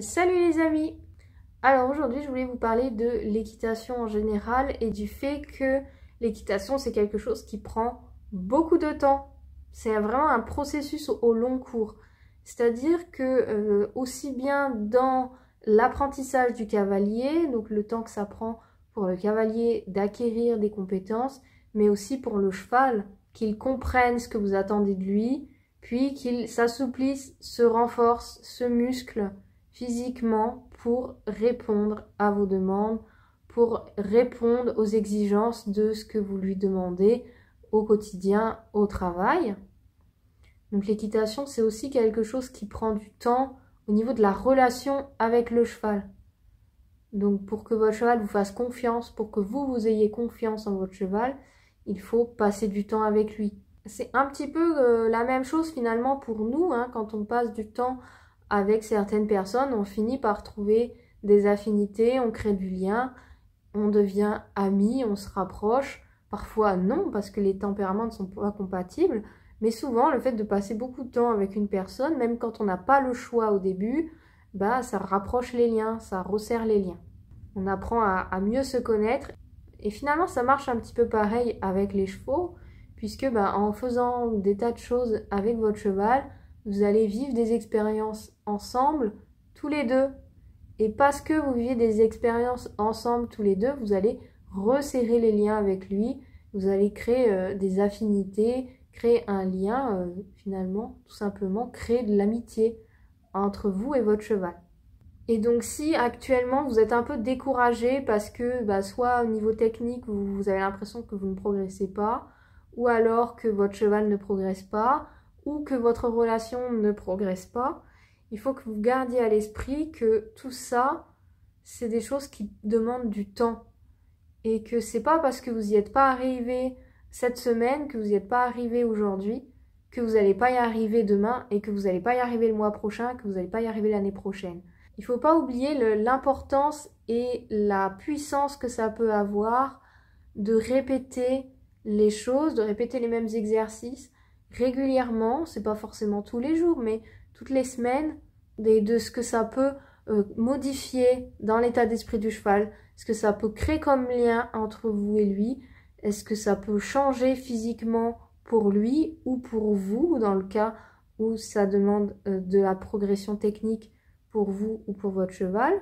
Salut les amis! Alors aujourd'hui je voulais vous parler de l'équitation en général et du fait que l'équitation c'est quelque chose qui prend beaucoup de temps. C'est vraiment un processus au long cours. C'est-à-dire que aussi bien dans l'apprentissage du cavalier, donc le temps que ça prend pour le cavalier d'acquérir des compétences, mais aussi pour le cheval, qu'il comprenne ce que vous attendez de lui, puis qu'il s'assouplisse, se renforce, se muscle physiquement pour répondre à vos demandes, pour répondre aux exigences de ce que vous lui demandez au quotidien, au travail. Donc l'équitation, c'est aussi quelque chose qui prend du temps au niveau de la relation avec le cheval. Donc pour que votre cheval vous fasse confiance, pour que vous ayez confiance en votre cheval, il faut passer du temps avec lui. C'est un petit peu la même chose finalement pour nous, hein, quand on passe du temps avec certaines personnes, on finit par trouver des affinités, on crée du lien, on devient amis, on se rapproche. Parfois non, parce que les tempéraments ne sont pas compatibles, mais souvent le fait de passer beaucoup de temps avec une personne, même quand on n'a pas le choix au début, bah, ça rapproche les liens, ça resserre les liens. On apprend à mieux se connaître et finalement ça marche un petit peu pareil avec les chevaux, puisque bah, en faisant des tas de choses avec votre cheval, vous allez vivre des expériences ensemble, tous les deux. Et parce que vous vivez des expériences ensemble, tous les deux, vous allez resserrer les liens avec lui. Vous allez créer des affinités, créer un lien, finalement, tout simplement, créer de l'amitié entre vous et votre cheval. Et donc si actuellement vous êtes un peu découragé parce que bah, soit au niveau technique vous avez l'impression que vous ne progressez pas, ou alors que votre cheval ne progresse pas, ou que votre relation ne progresse pas, il faut que vous gardiez à l'esprit que tout ça, c'est des choses qui demandent du temps. Et que c'est pas parce que vous n'y êtes pas arrivé cette semaine, que vous n'y êtes pas arrivé aujourd'hui, que vous n'allez pas y arriver demain, et que vous n'allez pas y arriver le mois prochain, que vous n'allez pas y arriver l'année prochaine. Il ne faut pas oublier l'importance et la puissance que ça peut avoir de répéter les choses, de répéter les mêmes exercices régulièrement. C'est pas forcément tous les jours, mais toutes les semaines, de ce que ça peut modifier dans l'état d'esprit du cheval, ce que ça peut créer comme lien entre vous et lui, est-ce que ça peut changer physiquement pour lui ou pour vous, dans le cas où ça demande de la progression technique pour vous ou pour votre cheval.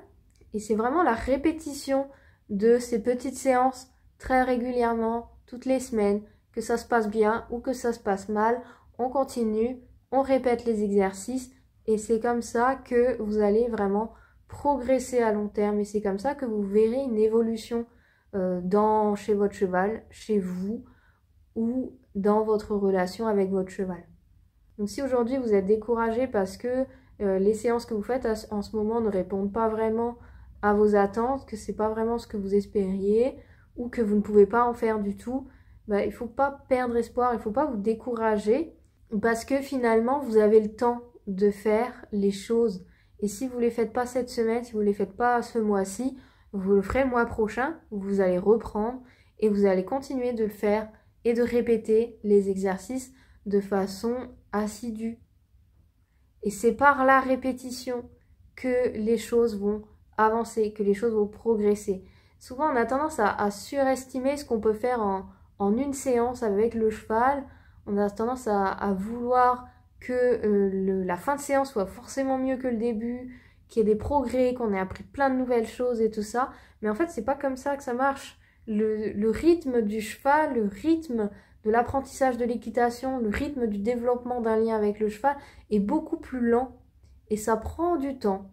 Et c'est vraiment la répétition de ces petites séances très régulièrement, toutes les semaines, que ça se passe bien ou que ça se passe mal, on continue, on répète les exercices et c'est comme ça que vous allez vraiment progresser à long terme et c'est comme ça que vous verrez une évolution chez votre cheval, chez vous ou dans votre relation avec votre cheval. Donc si aujourd'hui vous êtes découragé parce que les séances que vous faites en ce moment ne répondent pas vraiment à vos attentes, que c'est pas vraiment ce que vous espériez ou que vous ne pouvez pas en faire du tout, bah, il ne faut pas perdre espoir, il ne faut pas vous décourager parce que finalement vous avez le temps de faire les choses. Et si vous ne les faites pas cette semaine, si vous ne les faites pas ce mois-ci, vous le ferez le mois prochain, vous allez reprendre et vous allez continuer de le faire et de répéter les exercices de façon assidue. Et c'est par la répétition que les choses vont avancer, que les choses vont progresser. Souvent, on a tendance à surestimer ce qu'on peut faire en une séance avec le cheval. On a tendance à vouloir que la fin de séance soit forcément mieux que le début, qu'il y ait des progrès, qu'on ait appris plein de nouvelles choses et tout ça. Mais en fait, c'est pas comme ça que ça marche. Le rythme du cheval, le rythme de l'apprentissage de l'équitation, le rythme du développement d'un lien avec le cheval est beaucoup plus lent et ça prend du temps.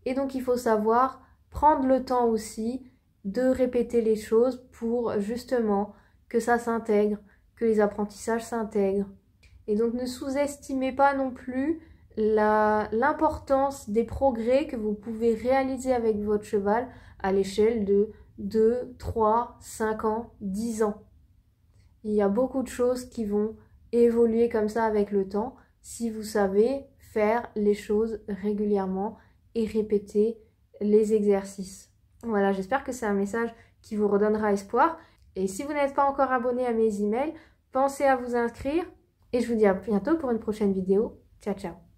Et donc il faut savoir prendre le temps aussi de répéter les choses pour justement que ça s'intègre, que les apprentissages s'intègrent. Et donc ne sous-estimez pas non plus l'importance des progrès que vous pouvez réaliser avec votre cheval à l'échelle de 2, 3, 5 ans, 10 ans. Il y a beaucoup de choses qui vont évoluer comme ça avec le temps si vous savez faire les choses régulièrement et répéter les exercices. Voilà, j'espère que c'est un message qui vous redonnera espoir. Et si vous n'êtes pas encore abonné à mes emails, pensez à vous inscrire. Et je vous dis à bientôt pour une prochaine vidéo. Ciao, ciao!